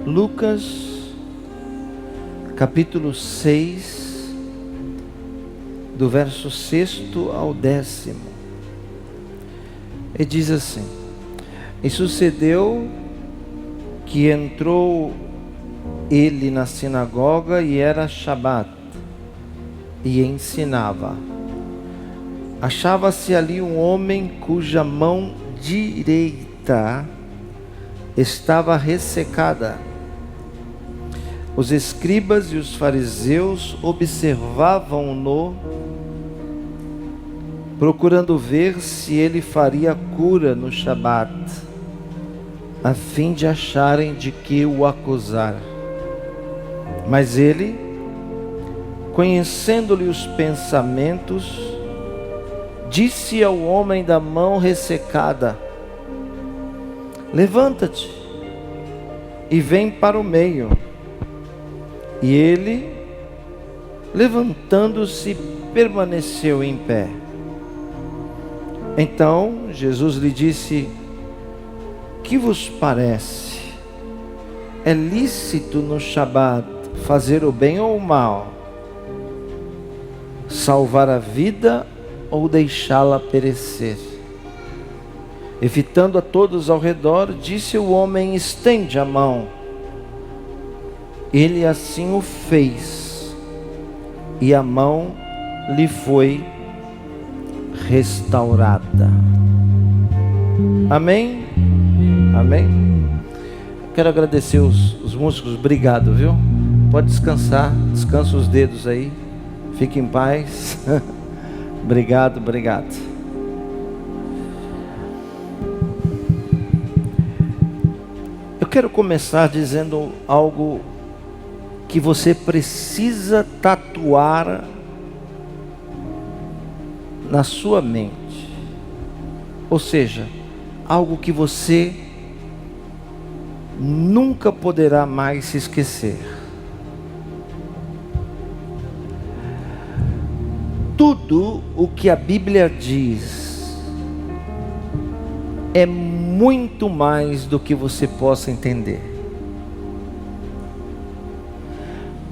Lucas, capítulo 6, do verso 6º ao 10º. E diz assim: E sucedeu que entrou ele na sinagoga, e era Shabat, e ensinava. Achava-se ali um homem cuja mão direita estava ressecada. Os escribas e os fariseus observavam-no, procurando ver se ele faria cura no Shabat, a fim de acharem de que o acusar. Mas ele, conhecendo-lhe os pensamentos, disse ao homem da mão ressecada: Levanta-te e vem para o meio. E ele, levantando-se, permaneceu em pé. Então Jesus lhe disse: Que vos parece? É lícito no Shabat fazer o bem ou o mal? Salvar a vida ou deixá-la perecer? E fitando a todos ao redor, disse o homem: Estende a mão. Ele assim o fez, e a mão lhe foi restaurada. Amém? Amém? Quero agradecer os músicos, obrigado, viu? Pode descansar, descansa os dedos aí, fique em paz. Obrigado, obrigado. Eu quero começar dizendo algo que você precisa tatuar na sua mente. Ou seja, algo que você nunca poderá mais se esquecer. Tudo o que a Bíblia diz é muito mais do que você possa entender.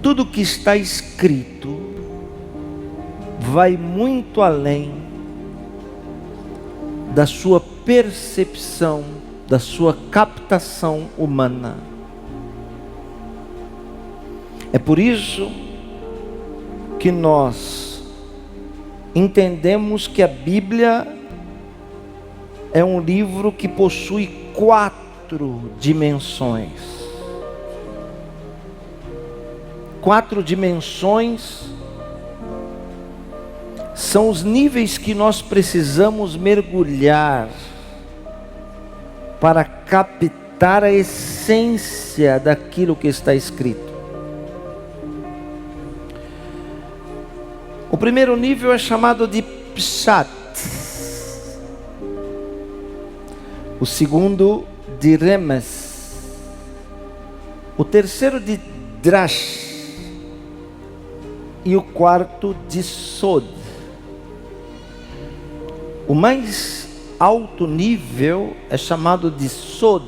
Tudo que está escrito vai muito além da sua percepção, da sua captação humana. É por isso que nós entendemos que a Bíblia é um livro que possui 4 dimensões. 4 dimensões são os níveis que nós precisamos mergulhar para captar a essência daquilo que está escrito. O primeiro nível é chamado de Pshat. O segundo de Remes. O terceiro de Drash. E o quarto de Sod. O mais alto nível é chamado de Sod.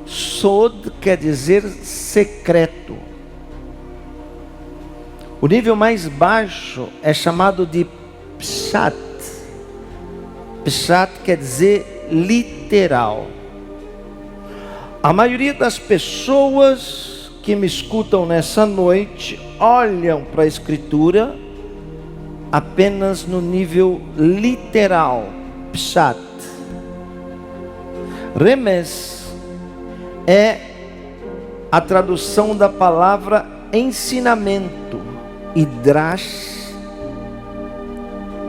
Sod quer dizer secreto. O nível mais baixo é chamado de Pshat. Pshat quer dizer literal. A maioria das pessoas que me escutam nessa noite olham para a Escritura apenas no nível literal, Pshat. Remes é a tradução da palavra ensinamento, e Drash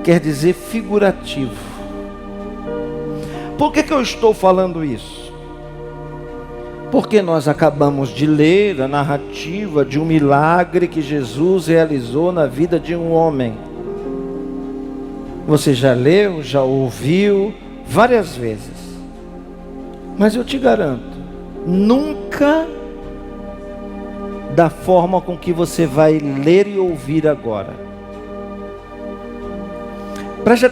quer dizer figurativo. Por que eu estou falando isso? Porque nós acabamos de ler a narrativa de um milagre que Jesus realizou na vida de um homem. Você já leu, já ouviu várias vezes. Mas eu te garanto, nunca da forma com que você vai ler e ouvir agora. Preste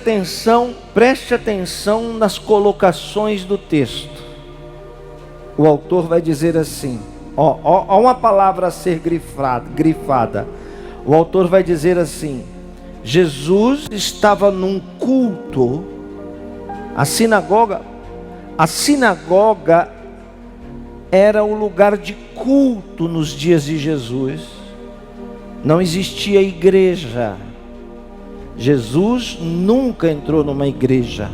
atenção nas colocações do texto. o autor vai dizer assim, ó uma palavra a ser grifada. O autor vai dizer assim: Jesus estava num culto. A sinagoga era o lugar de culto nos dias de Jesus. Não existia igreja. Jesus nunca entrou numa igreja.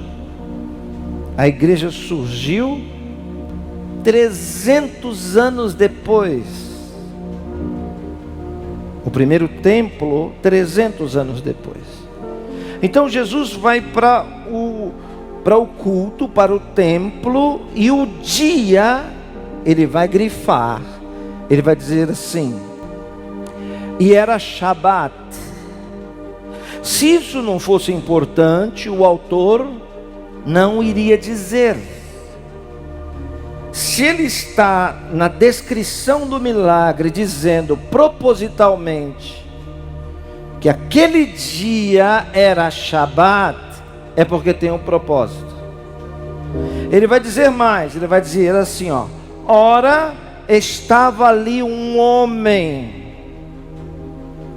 A igreja surgiu 300 anos depois. O primeiro templo, 300 anos depois. Então Jesus vai para o culto, para o templo, e o dia ele vai grifar. Ele vai dizer assim: e era Shabat. Se isso não fosse importante, o autor não iria dizer. Se ele está na descrição do milagre dizendo propositalmente que aquele dia era Shabat, é porque tem um propósito. Ele vai dizer mais, ele vai dizer assim, ora estava ali um homem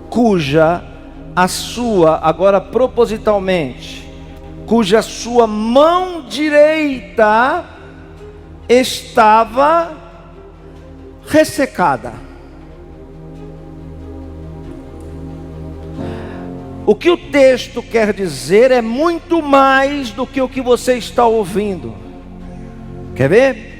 cuja a sua, agora propositalmente, cuja sua mão direita estava ressecada. O que o texto quer dizer é muito mais do que o que você está ouvindo. Quer ver?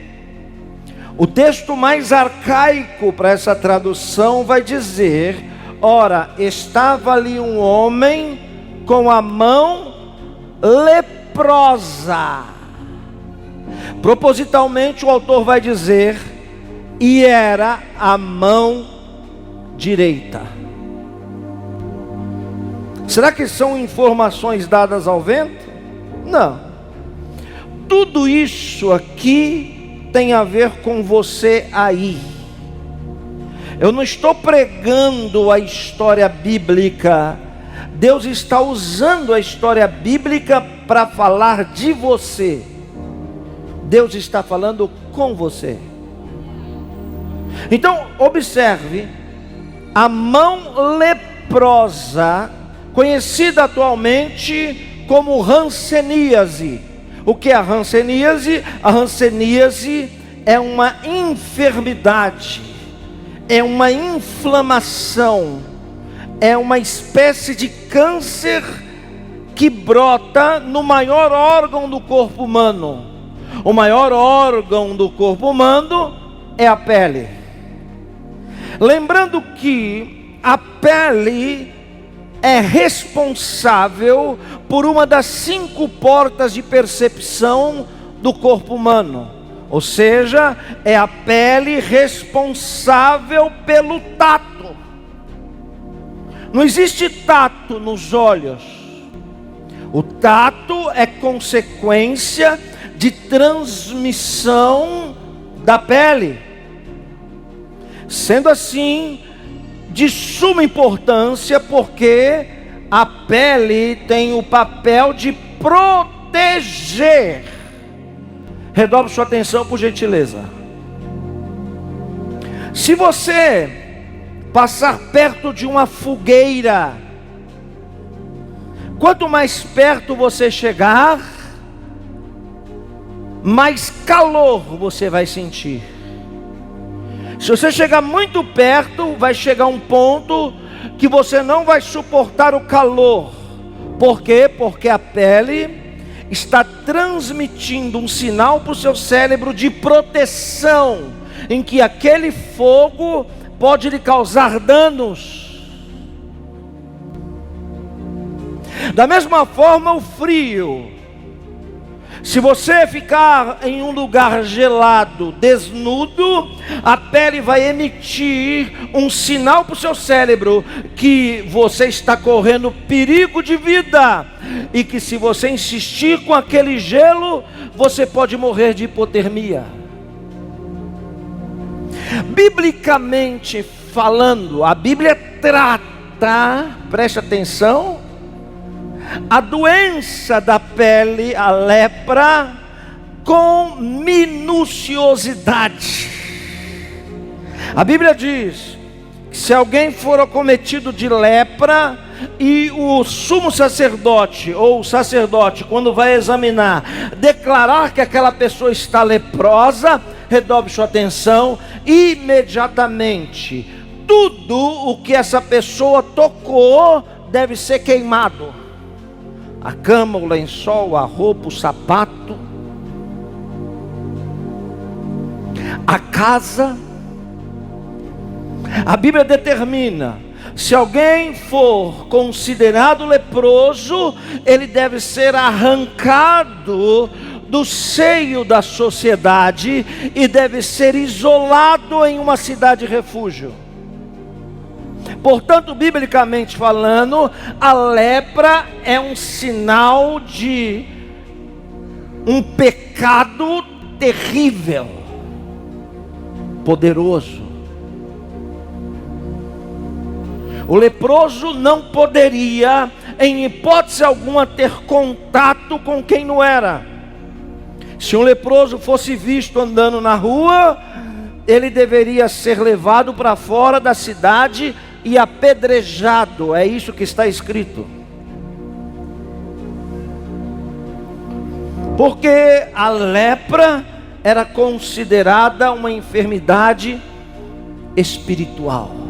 O texto mais arcaico para essa tradução vai dizer: ora, estava ali um homem com a mão leprosa. Propositalmente o autor vai dizer: e era a mão direita. Será que são informações dadas ao vento? Não. Tudo isso aqui tem a ver com você aí. Eu não estou pregando a história bíblica. Deus está usando a história bíblica para falar de você. Deus está falando com você. Então, observe, a mão leprosa, conhecida atualmente como hanseníase. O que é a hanseníase? A hanseníase é uma enfermidade, é uma inflamação, é uma espécie de câncer que brota no maior órgão do corpo humano. O maior órgão do corpo humano é a pele. Lembrando que a pele é responsável por uma das 5 portas de percepção do corpo humano. Ou seja, é a pele responsável pelo tato. Não existe tato nos olhos. O tato é consequência de transmissão da pele. Sendo assim, de suma importância, porque a pele tem o papel de proteger. Redobre sua atenção, por gentileza. Se você passar perto de uma fogueira, quanto mais perto você chegar, mais calor você vai sentir. Se você chegar muito perto, vai chegar um ponto que você não vai suportar o calor. Por quê? Porque a pele está transmitindo um sinal para o seu cérebro de proteção, em que aquele fogo pode lhe causar danos. Da mesma forma, o frio. Se você ficar em um lugar gelado, desnudo, a pele vai emitir um sinal para o seu cérebro que você está correndo perigo de vida, e que se você insistir com aquele gelo, você pode morrer de hipotermia. Biblicamente falando, a Bíblia trata, preste atenção, a doença da pele, a lepra, com minuciosidade. A Bíblia diz que se alguém for acometido de lepra, e o sumo sacerdote, ou o sacerdote, quando vai examinar, declarar que aquela pessoa está leprosa, redobre sua atenção, imediatamente, tudo o que essa pessoa tocou, deve ser queimado. A cama, o lençol, a roupa, o sapato, a casa. A Bíblia determina, se alguém for considerado leproso, ele deve ser arrancado do seio da sociedade e deve ser isolado em uma cidade refúgio. Portanto, biblicamente falando, a lepra é um sinal de um pecado terrível, poderoso. O leproso não poderia, em hipótese alguma, ter contato com quem não era. Se um leproso fosse visto andando na rua, ele deveria ser levado para fora da cidade e apedrejado. É isso que está escrito. Porque a lepra era considerada uma enfermidade espiritual.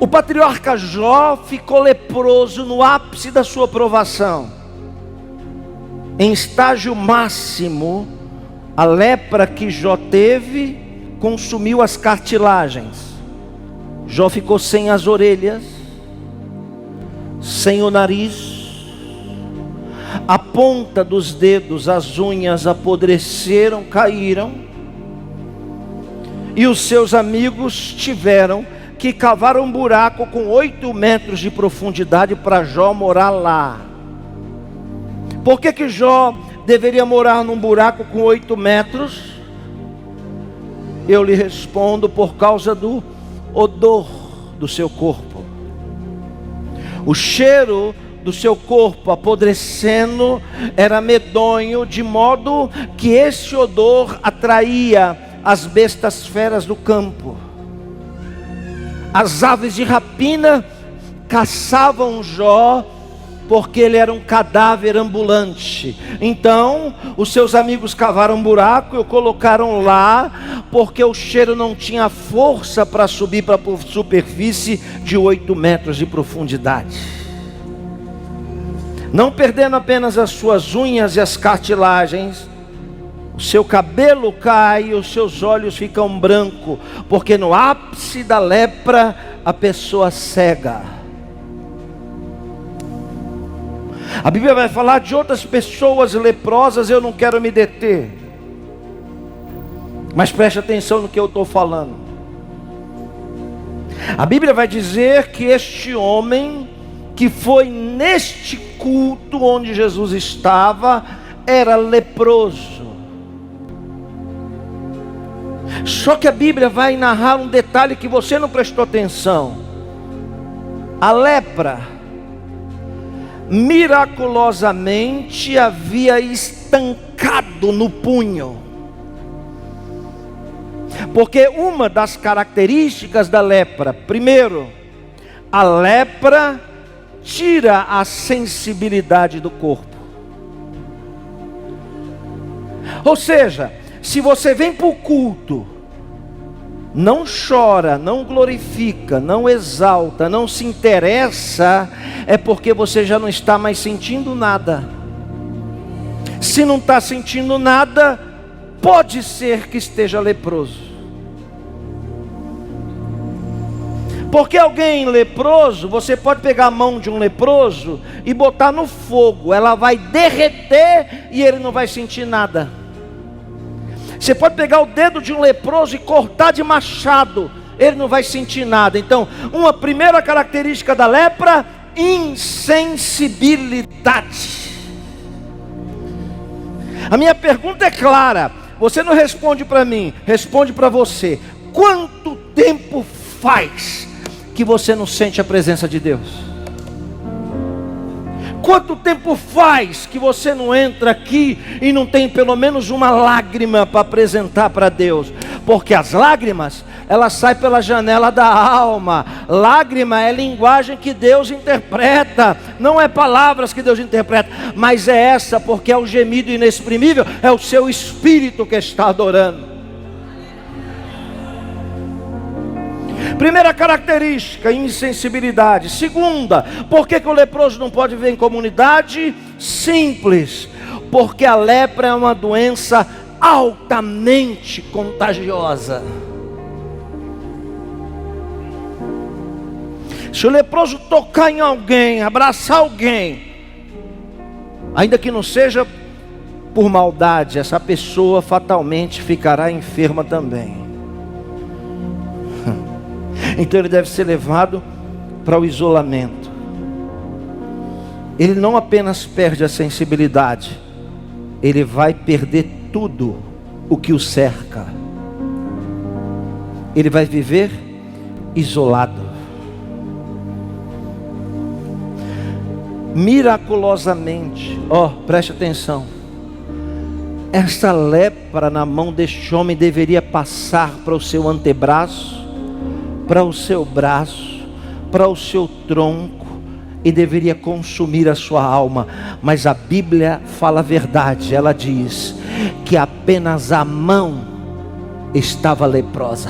O patriarca Jó ficou leproso no ápice da sua provação. Em estágio máximo, a lepra que Jó teve consumiu as cartilagens. Jó ficou sem as orelhas, sem o nariz, a ponta dos dedos, as unhas apodreceram, caíram, e os seus amigos tiveram que cavar um buraco com 8 metros de profundidade para Jó morar lá. Por que Jó deveria morar num buraco com 8 metros? Eu lhe respondo: por causa do odor do seu corpo. O cheiro do seu corpo apodrecendo era medonho, de modo que esse odor atraía as bestas feras do campo. As aves de rapina caçavam Jó, porque ele era um cadáver ambulante. Então, os seus amigos cavaram um buraco e o colocaram lá, porque o cheiro não tinha força para subir para a superfície de 8 metros de profundidade. Não perdendo apenas as suas unhas e as cartilagens, o seu cabelo cai e os seus olhos ficam brancos, porque no ápice da lepra a pessoa cega. A Bíblia vai falar de outras pessoas leprosas, eu não quero me deter, mas preste atenção no que eu estou falando. A Bíblia vai dizer que este homem, que foi neste culto onde Jesus estava, era leproso. Só que a Bíblia vai narrar um detalhe que você não prestou atenção. A lepra miraculosamente havia estancado no punho. Porque uma das características da lepra, primeiro, a lepra tira a sensibilidade do corpo. Ou seja, se você vem para o culto, não chora, não glorifica, não exalta, não se interessa, é porque você já não está mais sentindo nada. Se não está sentindo nada, pode ser que esteja leproso. Porque alguém leproso, você pode pegar a mão de um leproso e botar no fogo, ela vai derreter e ele não vai sentir nada. Você pode pegar o dedo de um leproso e cortar de machado, ele não vai sentir nada. Então, uma primeira característica da lepra: insensibilidade. A minha pergunta é clara, você não responde para mim, responde para você. Quanto tempo faz que você não sente a presença de Deus? Quanto tempo faz que você não entra aqui e não tem pelo menos uma lágrima para apresentar para Deus? Porque as lágrimas, elas saem pela janela da alma. Lágrima é linguagem que Deus interpreta, não é palavras que Deus interpreta, mas é essa, porque é o gemido inexprimível, é o seu espírito que está adorando. Primeira característica, insensibilidade. Segunda, por que o leproso não pode viver em comunidade? Simples, porque a lepra é uma doença altamente contagiosa. Se o leproso tocar em alguém, abraçar alguém, ainda que não seja por maldade, essa pessoa fatalmente ficará enferma também. Então ele deve ser levado para o isolamento. Ele não apenas perde a sensibilidade, ele vai perder tudo o que o cerca. Ele vai viver isolado. Miraculosamente, preste atenção, essa lepra na mão deste homem deveria passar para o seu antebraço, para o seu braço, para o seu tronco, e deveria consumir a sua alma. Mas a Bíblia fala a verdade, ela diz que apenas a mão estava leprosa.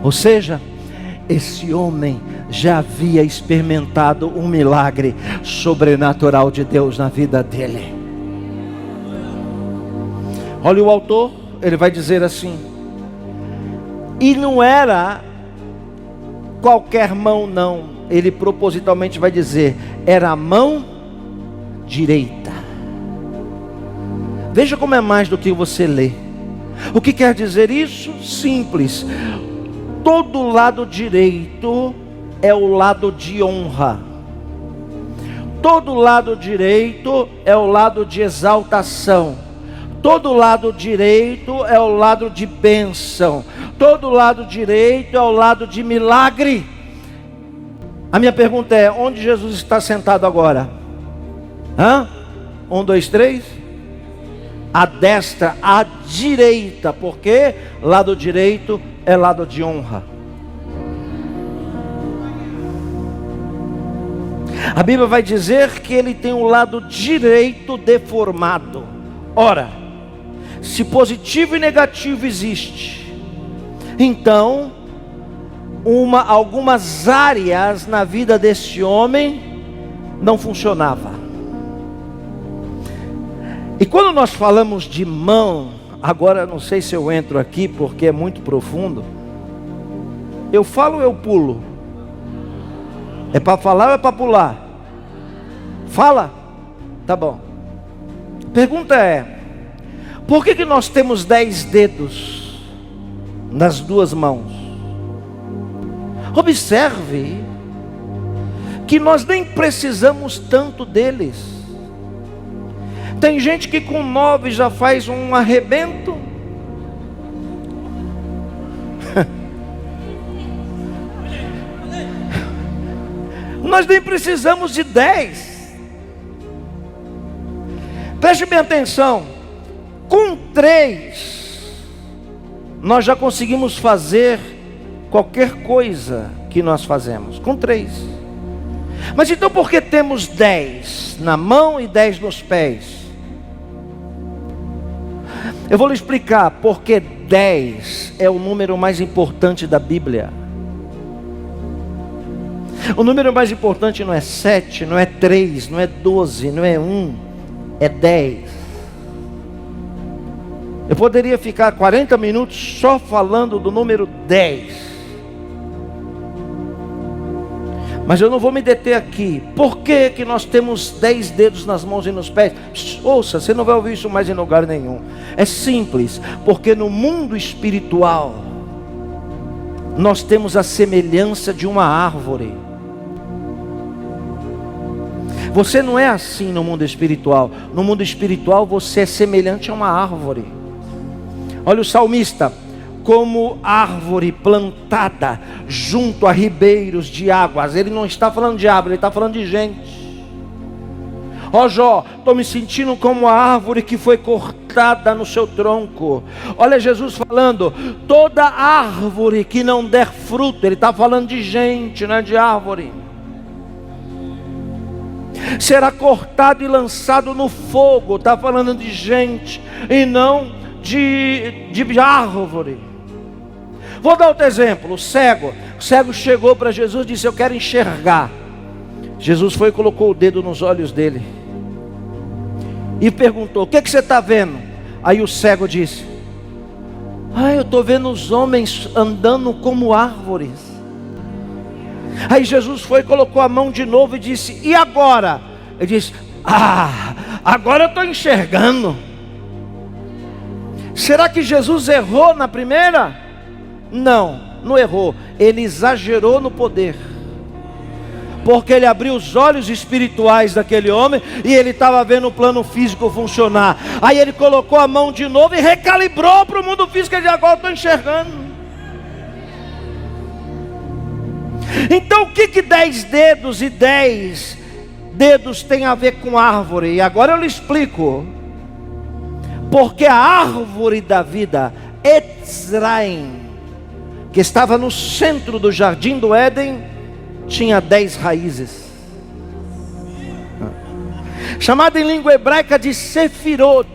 Ou seja, esse homem já havia experimentado um milagre sobrenatural de Deus na vida dele. Olha o autor, ele vai dizer assim: e não era qualquer mão não, ele propositalmente vai dizer, era a mão direita. Veja como é mais do que você lê. O que quer dizer isso? Simples. Todo lado direito é o lado de honra. Todo lado direito é o lado de exaltação. Todo lado direito é o lado de bênção. Todo lado direito é o lado de milagre. A minha pergunta é: onde Jesus está sentado agora? 1, 2, 3. À destra, à direita, porque lado direito é lado de honra. A Bíblia vai dizer que ele tem o lado direito deformado. Ora, se positivo e negativo existe, então algumas áreas na vida desse homem não funcionava. E quando nós falamos de mão, agora não sei se eu entro aqui porque é muito profundo. Eu falo ou eu pulo? É para falar ou é para pular? Fala? Tá bom. Pergunta é: por que nós temos 10 dedos nas duas mãos? Observe que nós nem precisamos tanto deles. Tem gente que com 9 já faz um arrebento. Nós nem precisamos de 10. Preste bem atenção. Com 3 nós já conseguimos fazer qualquer coisa que nós fazemos. Com 3. Mas então por que temos 10 na mão e 10 nos pés? Eu vou lhe explicar porque 10 é o número mais importante da Bíblia. O número mais importante não é 7, não é 3, não é 12, não é 1, é 10. Eu poderia ficar 40 minutos só falando do número 10. Mas eu não vou me deter aqui. Por que nós temos 10 dedos nas mãos e nos pés? Ouça, você não vai ouvir isso mais em lugar nenhum. É simples, porque no mundo espiritual nós temos a semelhança de uma árvore. Você não é assim no mundo espiritual. No mundo espiritual você é semelhante a uma árvore. Olha o salmista: como árvore plantada junto a ribeiros de águas. Ele não está falando de árvore, ele está falando de gente. Ó Jó, estou me sentindo como a árvore que foi cortada no seu tronco. Olha Jesus falando, toda árvore que não der fruto, ele está falando de gente, não é de árvore, será cortado e lançado no fogo. Está falando de gente e não de árvore. Vou dar outro exemplo, o cego chegou para Jesus e disse, eu quero enxergar. Jesus foi e colocou o dedo nos olhos dele e perguntou, o que você está vendo? Aí o cego disse, eu estou vendo os homens andando como árvores. Aí Jesus foi e colocou a mão de novo e disse, e agora? Ele disse, agora eu estou enxergando. Será que Jesus errou na primeira? Não errou, ele exagerou no poder, porque ele abriu os olhos espirituais daquele homem e ele estava vendo o plano físico funcionar. Aí ele colocou a mão de novo e recalibrou para o mundo físico. Ele disse, agora estou enxergando. Então o que 10 dedos e 10 dedos tem a ver com árvore? E agora eu lhe explico. Porque a árvore da vida, Etzraim, que estava no centro do jardim do Éden, tinha 10 raízes, chamada em língua hebraica de Sefirot.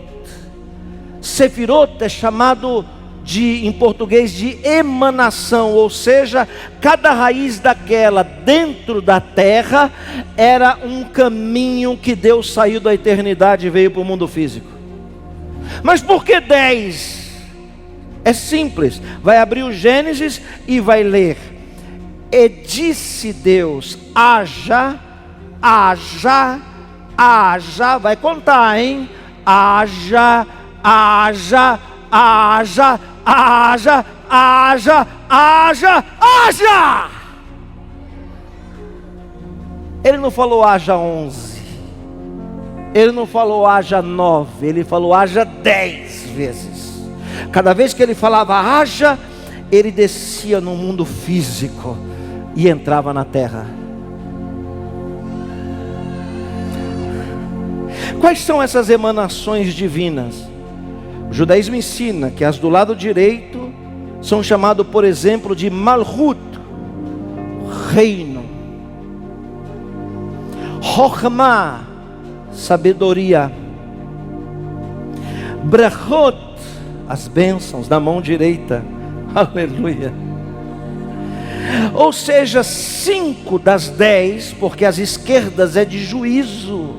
Sefirot é chamado em português de emanação, ou seja, cada raiz daquela dentro da terra era um caminho que Deus saiu da eternidade e veio para o mundo físico. Mas por que 10? É simples, vai abrir o Gênesis e vai ler. E disse Deus, haja, vai contar, hein? Haja. Ele não falou haja 11, ele não falou haja 9, ele falou haja 10 vezes. Cada vez que ele falava haja, ele descia no mundo físico e entrava na terra. Quais são essas emanações divinas? O judaísmo ensina que as do lado direito são chamadas, por exemplo, de Malchut, reino. Chokhmah, sabedoria. Brachot, as bênçãos na mão direita. Aleluia. Ou seja, 5 das 10, porque as esquerdas é de juízo,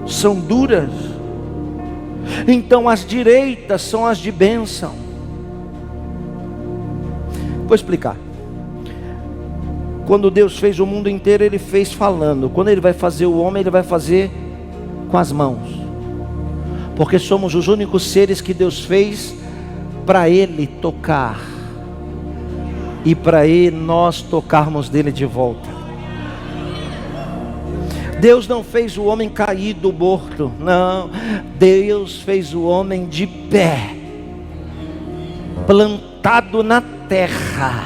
são duras. Então as direitas são as de bênção. Vou explicar. Quando Deus fez o mundo inteiro, Ele fez falando. Quando Ele vai fazer o homem, Ele vai fazer com as mãos, porque somos os únicos seres que Deus fez para Ele tocar e para Ele nós tocarmos dele de volta. Deus não fez o homem caído, morto, não. Deus fez o homem de pé, plantado na terra.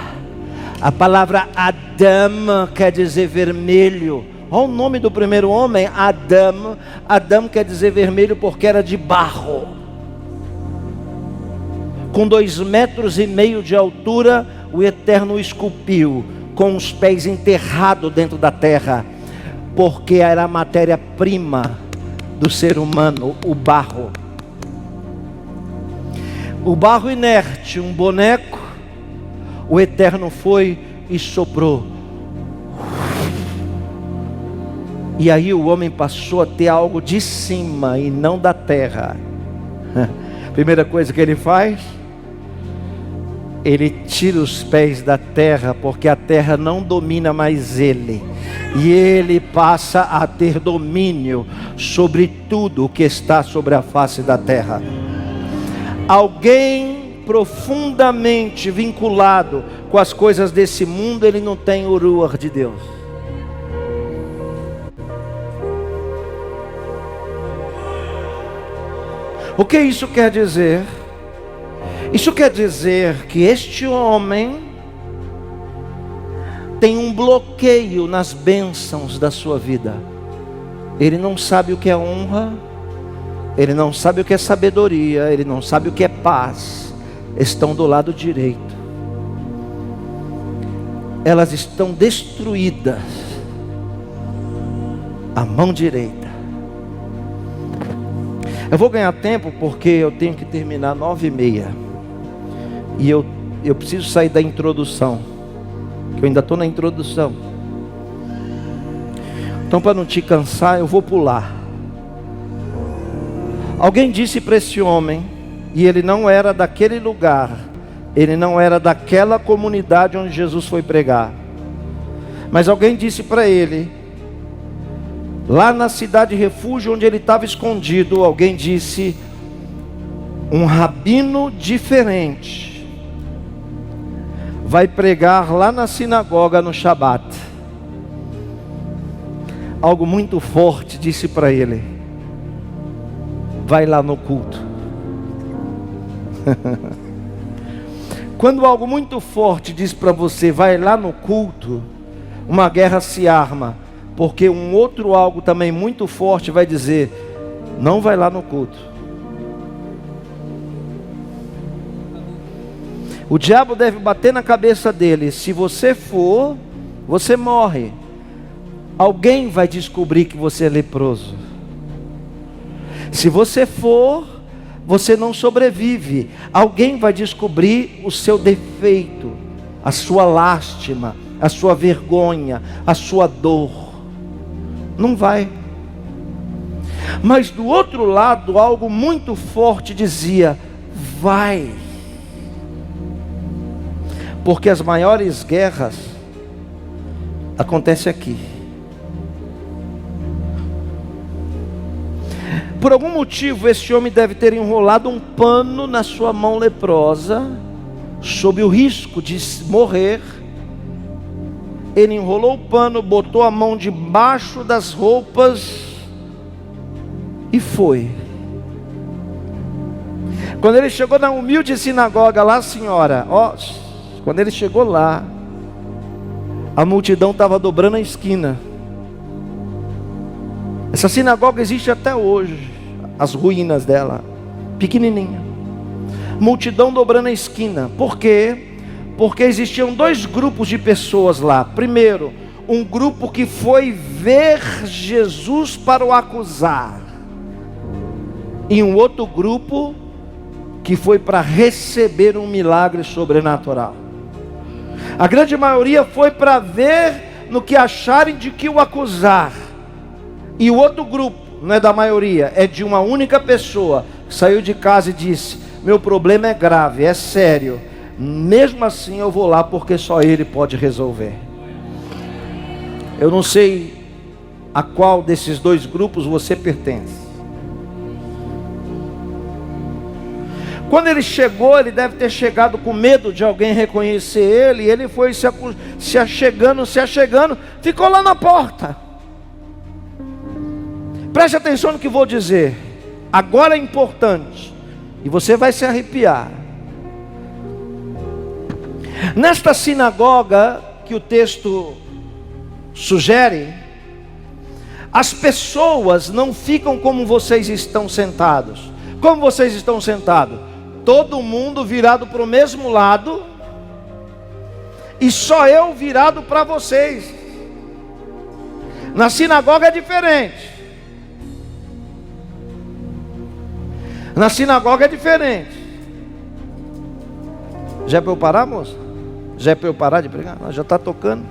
A palavra Adam quer dizer vermelho. Olha o nome do primeiro homem, Adão. Adão quer dizer vermelho porque era de barro. Com 2,5 metros de altura, o Eterno o esculpiu, com os pés enterrados dentro da terra, porque era a matéria-prima do ser humano, o barro. O barro inerte, um boneco, o Eterno foi e soprou. E aí o homem passou a ter algo de cima e não da terra. Primeira coisa que ele faz, ele tira os pés da terra, porque a terra não domina mais ele, e ele passa a ter domínio sobre tudo o que está sobre a face da terra. Alguém profundamente vinculado com as coisas desse mundo, ele não tem o ruach de Deus. O que isso quer dizer? Isso quer dizer que este homem tem um bloqueio nas bênçãos da sua vida. ele não sabe o que é honra, ele não sabe o que é sabedoria, ele não sabe o que é paz, estão do lado direito. Elas estão destruídas à mão direita. Eu vou ganhar tempo porque eu tenho que terminar 9h30. E eu preciso sair da introdução, que eu ainda estou na introdução. Então, para não te cansar, eu vou pular. Alguém disse para esse homem, e ele não era daquele lugar, ele não era daquela comunidade onde Jesus foi pregar, mas alguém disse para ele, lá na cidade refúgio onde ele estava escondido, alguém disse: um rabino diferente vai pregar lá na sinagoga no Shabat. Algo muito forte disse para ele: vai lá no culto. Quando algo muito forte diz para você, vai lá no culto, uma guerra se arma, porque um outro algo também muito forte vai dizer: não vai lá no culto. O diabo deve bater na cabeça dele: se você for, você morre. Alguém vai descobrir que você é leproso. Se você for, você não sobrevive. Alguém vai descobrir o seu defeito, a sua lástima, a sua vergonha, a sua dor. Não vai. Mas do outro lado, algo muito forte dizia: vai. Porque as maiores guerras acontecem aqui. Por algum motivo, esse homem deve ter enrolado um pano na sua mão leprosa, sob o risco de morrer. Ele enrolou o pano, botou a mão debaixo das roupas e foi. Quando ele chegou na humilde sinagoga lá, senhora, quando ele chegou lá, a multidão estava dobrando a esquina. Essa sinagoga existe até hoje, as ruínas dela, pequenininha. Multidão dobrando a esquina. Por quê? Porque existiam dois grupos de pessoas lá. Primeiro, um grupo que foi ver Jesus para o acusar, e um outro grupo que foi para receber um milagre sobrenatural. A grande maioria foi para ver no que acharem de que o acusar. E o outro grupo, não é da maioria, é de uma única pessoa, que saiu de casa e disse: meu problema é grave, é sério, mesmo assim eu vou lá porque só Ele pode resolver. Eu não sei a qual desses dois grupos você pertence. Quando ele chegou, ele deve ter chegado com medo de alguém reconhecer ele, e ele foi se achegando, ficou lá na porta. Preste atenção no que vou dizer, agora é importante, e você vai se arrepiar. Nesta sinagoga que o texto sugere, as pessoas não ficam como vocês estão sentados. Como vocês estão sentados? Todo mundo virado para o mesmo lado, e só eu virado para vocês. Na sinagoga é diferente. Na sinagoga é diferente. Já é para eu parar, moça? Já é para eu parar de pregar? Já está tocando.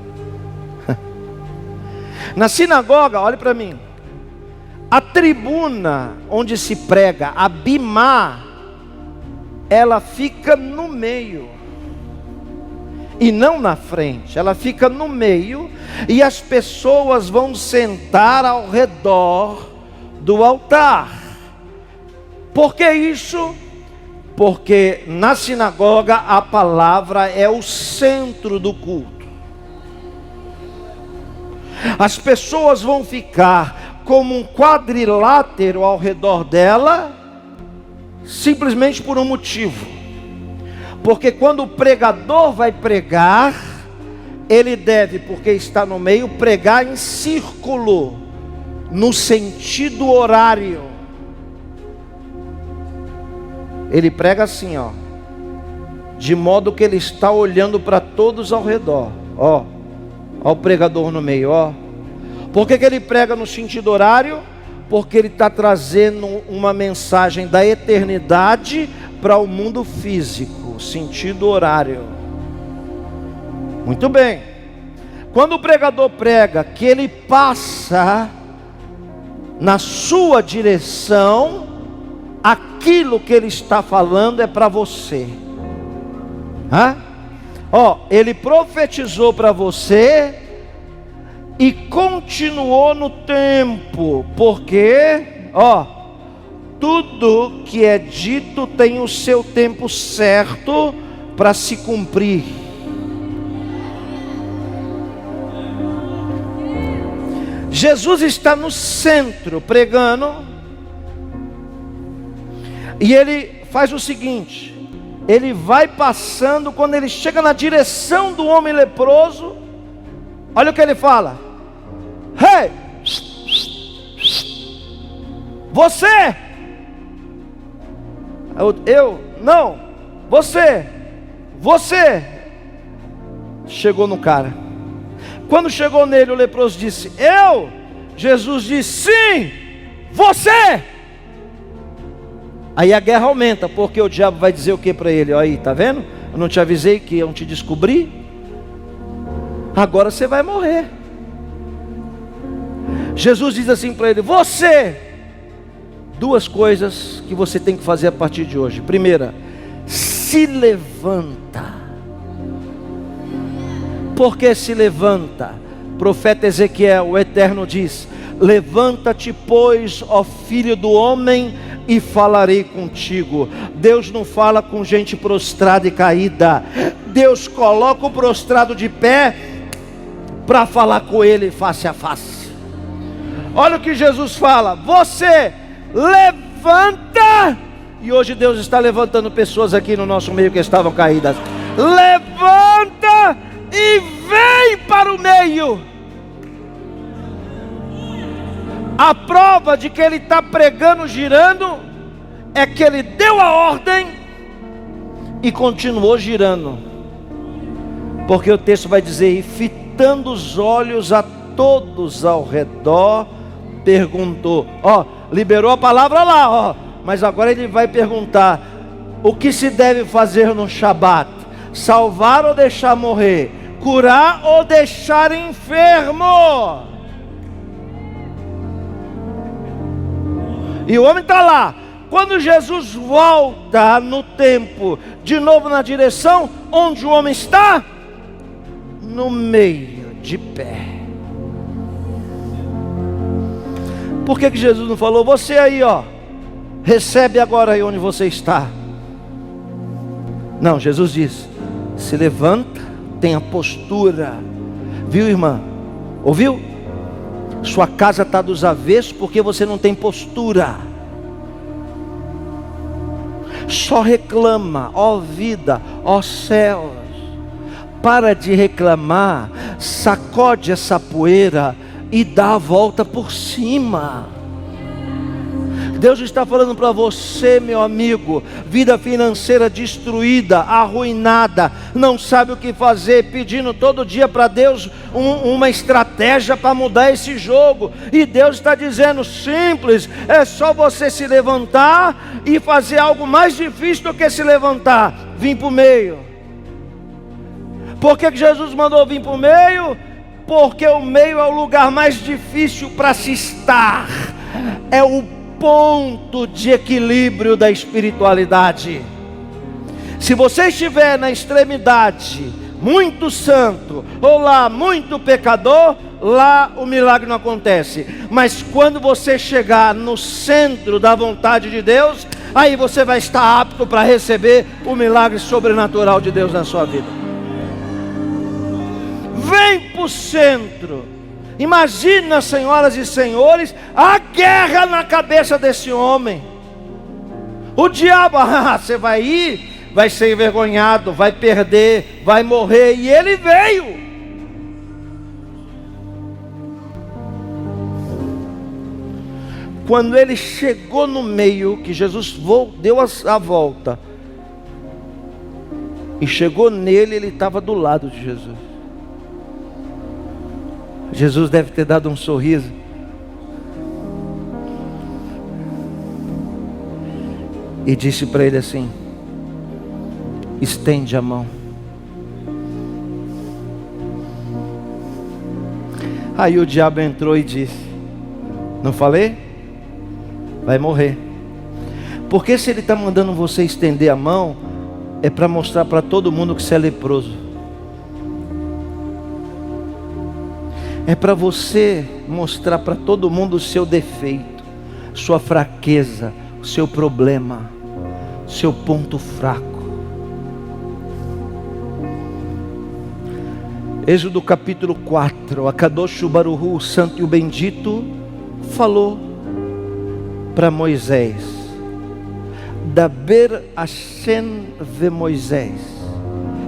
Na sinagoga, olhe para mim, a tribuna onde se prega, a bimá, ela fica no meio, e não na frente, ela fica no meio, e as pessoas vão sentar ao redor do altar. Por que isso? Porque na sinagoga a palavra é o centro do culto. As pessoas vão ficar como um quadrilátero ao redor dela, simplesmente por um motivo. Porque quando o pregador vai pregar, ele deve, porque está no meio, pregar em círculo. no sentido horário. Ele prega assim, ó, de modo que ele está olhando para todos ao redor. Ó o pregador no meio, ó. Por que ele prega no sentido horário? Porque ele está trazendo uma mensagem da eternidade para o mundo físico, sentido horário. Muito bem. Quando o pregador prega que ele passa na sua direção, aquilo que ele está falando é para você. Ele profetizou para você e continuou no tempo, porque tudo que é dito tem o seu tempo certo para se cumprir. Jesus está no centro pregando, e ele faz o seguinte: ele vai passando, quando ele chega na direção do homem leproso, olha o que ele fala: Hey, você, não, você, chegou no cara. Quando chegou nele, o leproso disse: eu? Jesus disse: sim, você. Aí a guerra aumenta, porque o diabo vai dizer o que para ele? Aí, tá vendo? Eu não te avisei que iam te descobrir? Agora você vai morrer. Jesus diz assim para ele: você, duas coisas que você tem que fazer a partir de hoje. Primeira, se levanta. Por que se levanta? Profeta Ezequiel, o Eterno diz: levanta-te, pois, ó filho do homem, e falarei contigo. Deus não fala com gente prostrada e caída. Deus coloca o prostrado de pé para falar com ele face a face. Olha o que Jesus fala: você levanta. E hoje Deus está levantando pessoas aqui no nosso meio que estavam caídas. Levanta e vem para o meio. A prova de que ele está pregando, girando, é que ele deu a ordem e continuou girando. Porque o texto vai dizer: e fitando os olhos a todos ao redor, perguntou. Liberou a palavra lá, mas agora ele vai perguntar: o que se deve fazer no Shabat? Salvar ou deixar morrer? Curar ou deixar enfermo? E o homem está lá. Quando Jesus volta no tempo, de novo na direção onde o homem está, no meio, de pé. Por que Jesus não falou: você aí, recebe agora aí onde você está? Não, Jesus diz: se levanta, tenha postura. Viu, irmã? Ouviu? Sua casa está dos avessos porque você não tem postura. Só reclama, ó vida, ó céus. Para de reclamar, sacode essa poeira e dá a volta por cima. Deus está falando para você, meu amigo, vida financeira destruída, arruinada, não sabe o que fazer, pedindo todo dia para Deus uma estratégia para mudar esse jogo. E Deus está dizendo: simples, é só você se levantar e fazer algo mais difícil do que se levantar: vir para o meio. Por que Jesus mandou vir para o meio? Porque o meio é o lugar mais difícil para se estar, é o ponto de equilíbrio da espiritualidade. Se você estiver na extremidade, muito santo, ou lá muito pecador, lá o milagre não acontece. Mas quando você chegar no centro da vontade de Deus, aí você vai estar apto para receber o milagre sobrenatural de Deus na sua vida. Vem para o centro. Imagina, senhoras e senhores, a guerra na cabeça desse homem. O diabo: você vai ir, vai ser envergonhado, vai perder, vai morrer. E ele veio. Quando ele chegou no meio, que Jesus deu a volta, e chegou nele, ele estava do lado de Jesus. Jesus deve ter dado um sorriso. E disse para ele assim: estende a mão. Aí o diabo entrou e disse: não falei? Vai morrer. Porque se ele está mandando você estender a mão, é para mostrar para todo mundo que você é leproso. É para você mostrar para todo mundo o seu defeito, sua fraqueza, o seu problema, seu ponto fraco. Êxodo capítulo 4, Akadosh Baruhu, o santo e o bendito, falou para Moisés: Daber Hashem ve Moisés.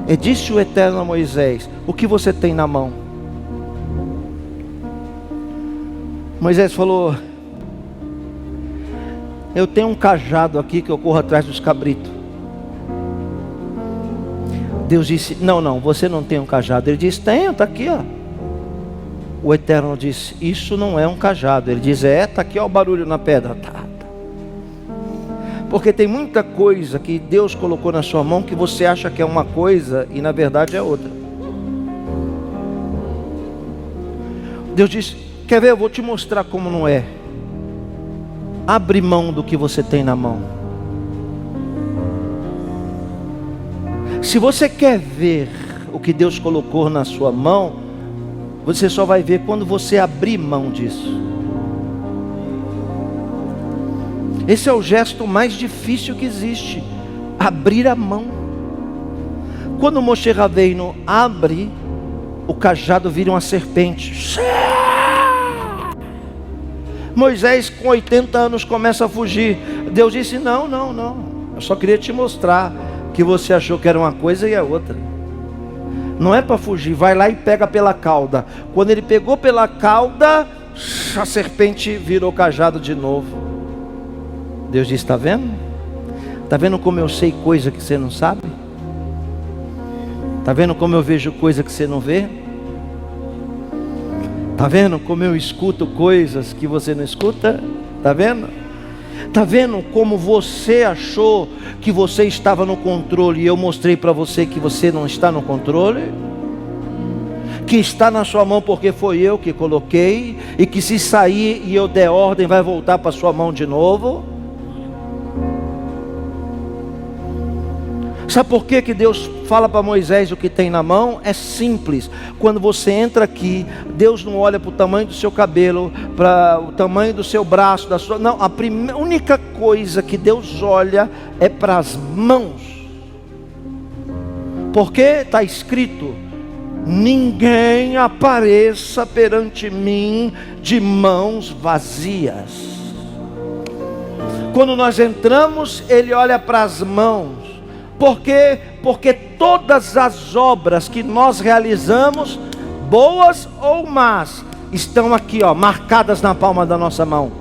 E disse o Eterno a Moisés: o que você tem na mão? Moisés falou: eu tenho um cajado aqui que eu corro atrás dos cabritos. Deus disse: não, você não tem um cajado. Ele disse: tenho, está aqui, ó. O Eterno disse: isso não é um cajado. Ele diz: está aqui, ó, o barulho na pedra. Tá. Porque tem muita coisa que Deus colocou na sua mão que você acha que é uma coisa e na verdade é outra. Deus disse: quer ver? Eu vou te mostrar como não é. Abre mão do que você tem na mão. Se você quer ver o que Deus colocou na sua mão, você só vai ver quando você abrir mão disso. Esse é o gesto mais difícil que existe: abrir a mão. Quando Moshe Rabbeinu abre, o cajado vira uma serpente. Moisés com 80 anos começa a fugir. Deus disse: não, eu só queria te mostrar que você achou que era uma coisa e é outra. Não é para fugir, vai lá e pega pela cauda. Quando ele pegou pela cauda, a serpente virou cajado de novo. Deus disse: está vendo? Está vendo como eu sei coisa que você não sabe? Está vendo como eu vejo coisa que você não vê? Está vendo como eu escuto coisas que você não escuta? Está vendo? Está vendo como você achou que você estava no controle e eu mostrei para você que você não está no controle? Que está na sua mão porque foi eu que coloquei, e que se sair e eu der ordem vai voltar para sua mão de novo? Sabe por que Deus fala para Moisés o que tem na mão? É simples. Quando você entra aqui, Deus não olha para o tamanho do seu cabelo, para o tamanho do seu braço, da sua... Não, a única coisa que Deus olha é para as mãos. Porque está escrito: ninguém apareça perante mim de mãos vazias. Quando nós entramos, Ele olha para as mãos. Por quê? Porque todas as obras que nós realizamos, boas ou más, estão aqui, ó, marcadas na palma da nossa mão.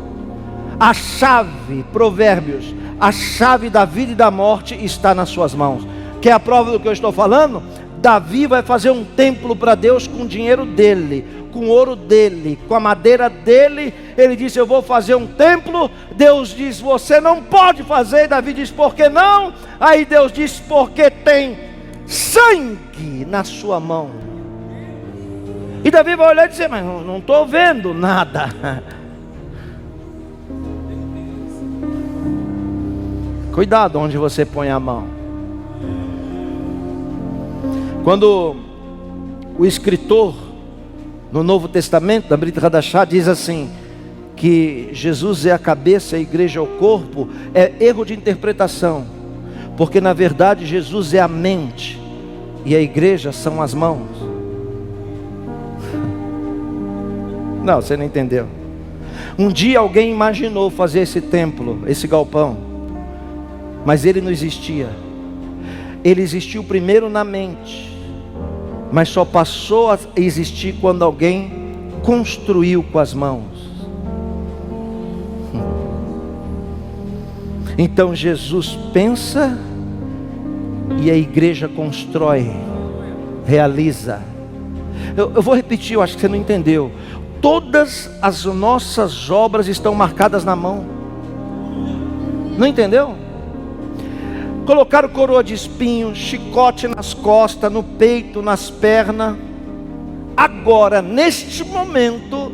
A chave, Provérbios, a chave da vida e da morte está nas suas mãos. Quer a prova do que eu estou falando? Davi vai fazer um templo para Deus com o dinheiro dele, com o ouro dele, com a madeira dele. Ele disse: eu vou fazer um templo. Deus diz: você não pode fazer. Davi diz: por que não? Aí Deus diz: porque tem sangue na sua mão. E Davi vai olhar e dizer: mas não estou vendo nada. Cuidado onde você põe a mão. Quando o escritor no Novo Testamento, da Brit Hadashah, diz assim, que Jesus é a cabeça, a igreja é o corpo, é erro de interpretação. Porque na verdade Jesus é a mente e a igreja são as mãos. Não, você não entendeu. Um dia alguém imaginou fazer esse templo, esse galpão, mas ele não existia. Ele existiu primeiro na mente, mas só passou a existir quando alguém construiu com as mãos. Então Jesus pensa e a igreja constrói, realiza. Eu vou repetir, eu acho que você não entendeu. Todas as nossas obras estão marcadas na mão. Não entendeu? Colocaram coroa de espinho, chicote nas costas, no peito, nas pernas. Agora, neste momento,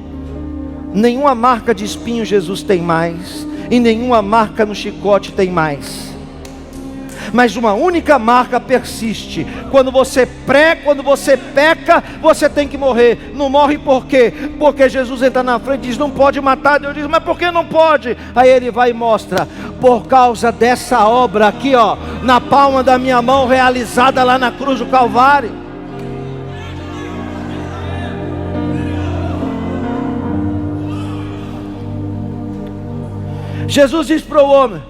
nenhuma marca de espinho Jesus tem mais, e nenhuma marca no chicote tem mais. Mas uma única marca persiste. Quando você peca, você tem que morrer. Não morre por quê? Porque Jesus entra na frente e diz: não pode matar. Deus diz: mas por que não pode? Aí ele vai e mostra: por causa dessa obra aqui, ó, na palma da minha mão, realizada lá na cruz do Calvário. Jesus diz para o homem: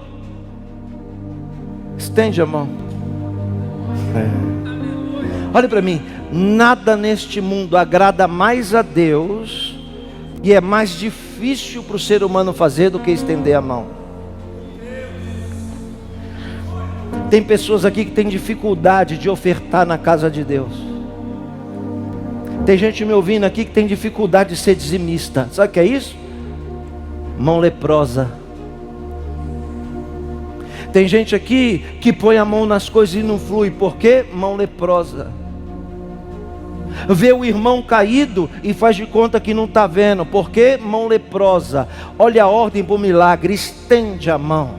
estende a mão. Olha para mim, nada neste mundo agrada mais a Deus e é mais difícil para o ser humano fazer do que estender a mão. Tem pessoas aqui que têm dificuldade de ofertar na casa de Deus. Tem gente me ouvindo aqui que tem dificuldade de ser dizimista. Sabe o que é isso? Mão leprosa. Tem gente aqui que põe a mão nas coisas e não flui. Por quê? Mão leprosa. Vê o irmão caído e faz de conta que não está vendo. Por quê? Mão leprosa. Olha a ordem para o milagre: estende a mão.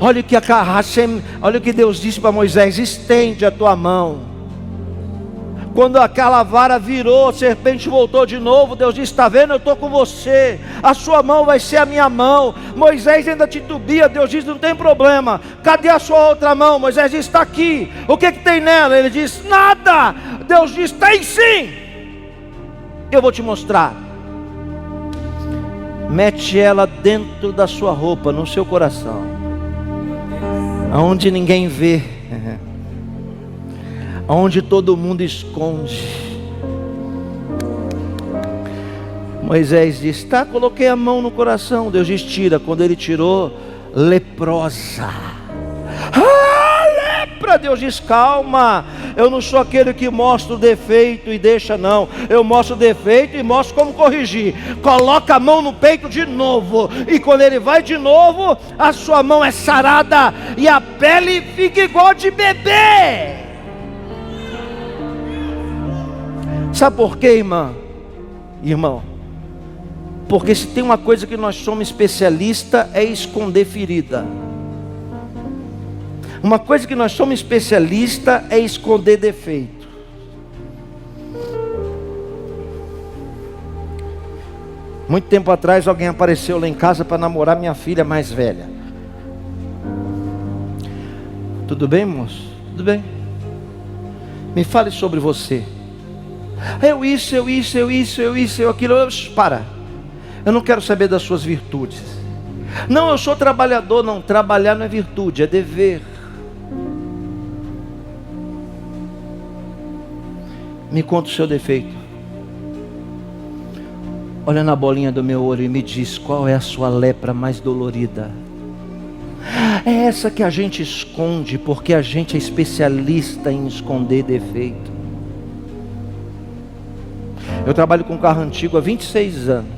Olha o que Deus disse para Moisés: estende a tua mão. Quando aquela vara virou, a serpente voltou de novo, Deus disse: está vendo, eu estou com você, a sua mão vai ser a minha mão. Moisés ainda titubia, Deus diz: não tem problema, cadê a sua outra mão? Moisés diz: está aqui. O que tem nela? Ele diz: nada. Deus diz: tem sim, eu vou te mostrar. Mete ela dentro da sua roupa, no seu coração, aonde ninguém vê, onde todo mundo esconde. Moisés diz: tá, coloquei a mão no coração. Deus diz: tira. Quando ele tirou, leprosa. Lepra. Deus diz: calma, eu não sou aquele que mostra o defeito e deixa, não. Eu mostro o defeito e mostro como corrigir. Coloca a mão no peito de novo, e quando ele vai de novo, a sua mão é sarada e a pele fica igual de bebê. Sabe por quê, irmão? Porque se tem uma coisa que nós somos especialista, é esconder ferida. Uma coisa que nós somos especialista é esconder defeito. Muito tempo atrás alguém apareceu lá em casa para namorar minha filha mais velha. Tudo bem, moço? Tudo bem. Me fale sobre você. Eu aquilo. Para. Eu não quero saber das suas virtudes. Não, eu sou trabalhador. Não, trabalhar não é virtude, é dever. Me conta o seu defeito. Olha na bolinha do meu olho e me diz: qual é a sua lepra mais dolorida? É essa que a gente esconde, porque a gente é especialista em esconder defeito. Eu trabalho com carro antigo há 26 anos.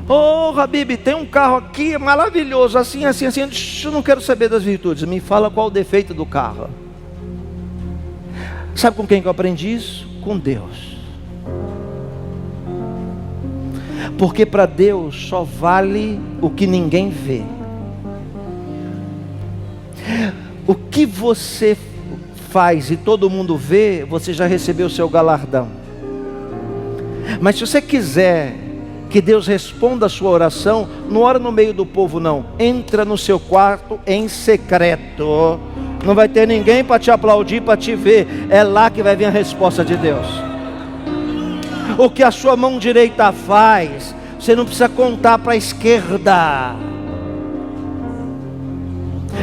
Ô, Habib, tem um carro aqui maravilhoso, assim. Eu não quero saber das virtudes. Me fala qual o defeito do carro. Sabe com quem que eu aprendi isso? Com Deus. Porque para Deus só vale o que ninguém vê. O que você faz e todo mundo vê, você já recebeu o seu galardão. Mas se você quiser que Deus responda a sua oração, não ora no meio do povo, não. Entra no seu quarto em secreto. Não vai ter ninguém para te aplaudir, para te ver. É lá que vai vir a resposta de Deus. O que a sua mão direita faz, você não precisa contar para a esquerda.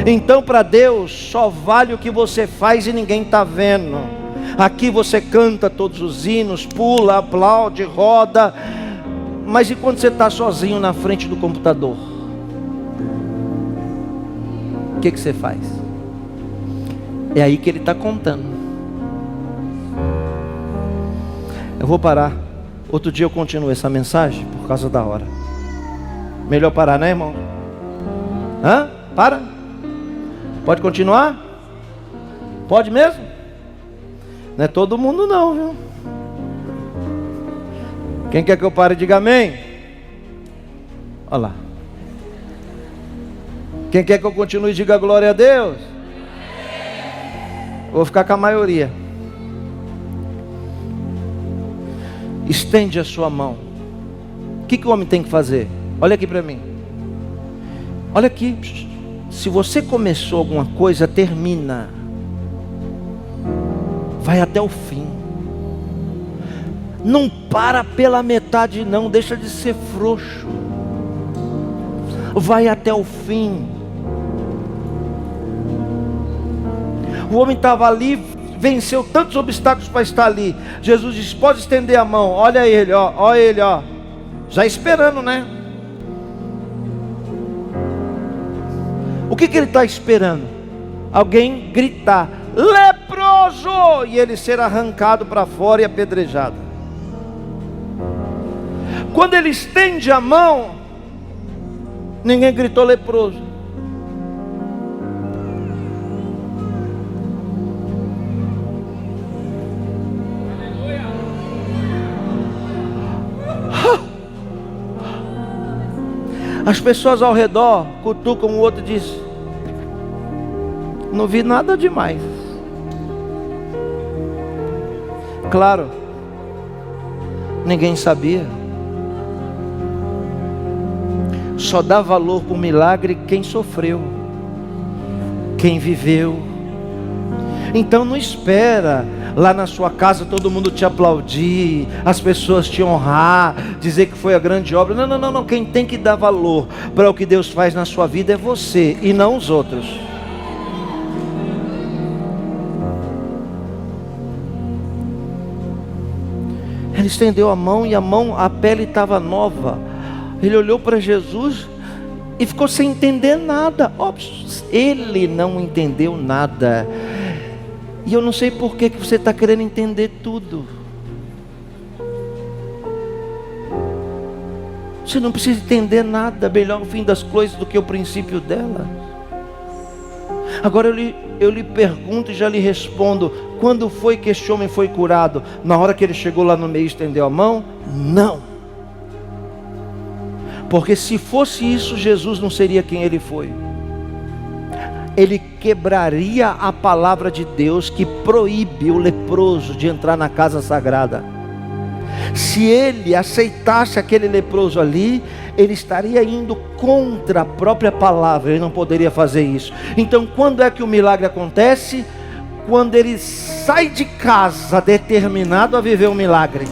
Então para Deus só vale o que você faz e ninguém está vendo. Aqui você canta todos os hinos, pula, aplaude, roda. Mas e quando você está sozinho na frente do computador? O que você faz? É aí que ele está contando. Eu vou parar. Outro dia eu continuo essa mensagem por causa da hora. Melhor parar, né, irmão? Hã? Para? Pode continuar? Pode mesmo? Não é todo mundo não, viu? Quem quer que eu pare, diga amém. Olha lá. Quem quer que eu continue, diga glória a Deus. Vou ficar com a maioria. Estende a sua mão. O que o homem tem que fazer? Olha aqui para mim. Olha aqui. Se você começou alguma coisa, termina. Vai até o fim. Não para pela metade não. Deixa de ser frouxo. Vai até o fim. O homem estava ali, venceu tantos obstáculos para estar ali. Jesus disse: pode estender a mão. Olha ele, ó, olha ele, ó. Já esperando, né? O que ele está esperando? Alguém gritar: leproso! E ele ser arrancado para fora e apedrejado. Quando ele estende a mão, ninguém gritou leproso. As pessoas ao redor cutucam o outro e dizem: não vi nada demais. Claro, ninguém sabia. Só dá valor para o milagre quem sofreu, quem viveu. Então não espera lá na sua casa todo mundo te aplaudir, as pessoas te honrar, dizer que foi a grande obra. Não. Quem tem que dar valor para o que Deus faz na sua vida é você e não os outros. Ele estendeu a mão e a pele estava nova. Ele olhou para Jesus e ficou sem entender nada. Ele não entendeu nada. E eu não sei por que você está querendo entender tudo. Você não precisa entender nada. Melhor o fim das coisas do que o princípio dela. Agora eu lhe pergunto e já lhe respondo: quando foi que este homem foi curado? Na hora que ele chegou lá no meio e estendeu a mão? Não. Porque se fosse isso, Jesus não seria quem ele foi. Ele quebraria a palavra de Deus que proíbe o leproso de entrar na casa sagrada. Se ele aceitasse aquele leproso ali, ele estaria indo contra a própria palavra. Ele não poderia fazer isso. Então quando é que o milagre acontece? Quando ele sai de casa determinado a viver o milagre.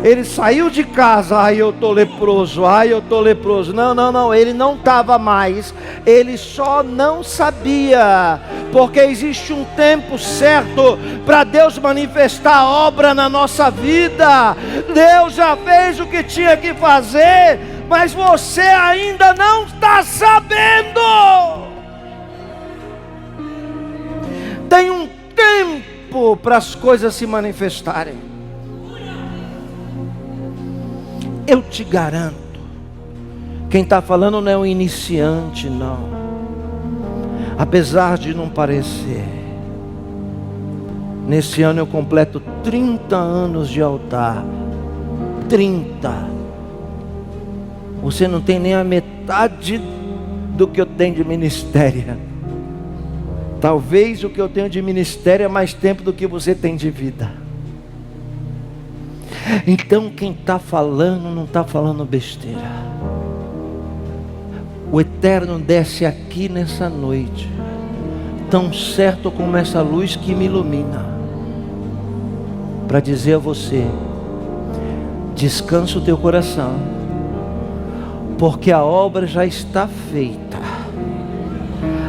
Ele saiu de casa: ai, eu estou leproso, ai, eu estou leproso. Não, ele não estava mais. Ele só não sabia. Porque existe um tempo certo para Deus manifestar a obra na nossa vida. Deus já fez o que tinha que fazer, mas você ainda não está sabendo. Tem um tempo para as coisas se manifestarem. Eu te garanto, quem está falando não é um iniciante, não. Apesar de não parecer, nesse ano eu completo 30 anos de altar. 30. Você não tem nem a metade do que eu tenho de ministério. Talvez o que eu tenho de ministério é mais tempo do que você tem de vida. Então quem está falando não está falando besteira. O Eterno desce aqui nessa noite, tão certo como essa luz que me ilumina, para dizer a você: descansa o teu coração, porque a obra já está feita,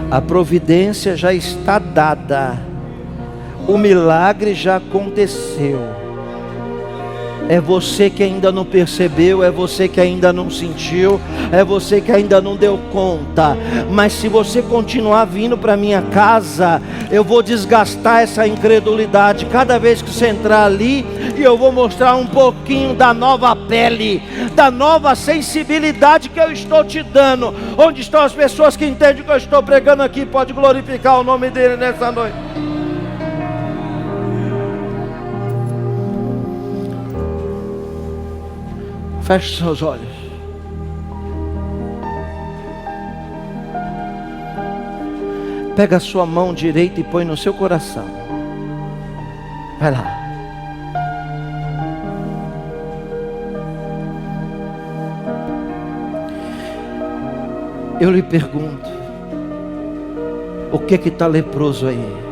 a providência já está dada, o milagre já aconteceu. É você que ainda não percebeu, é você que ainda não sentiu, é você que ainda não deu conta. Mas se você continuar vindo para minha casa, eu vou desgastar essa incredulidade cada vez que você entrar ali, e eu vou mostrar um pouquinho da nova pele, da nova sensibilidade que eu estou te dando. Onde estão as pessoas que entendem o que eu estou pregando aqui? Pode glorificar o nome dele nessa noite. Feche seus olhos. Pega a sua mão direita e põe no seu coração. Vai lá. Eu lhe pergunto, o que está leproso aí?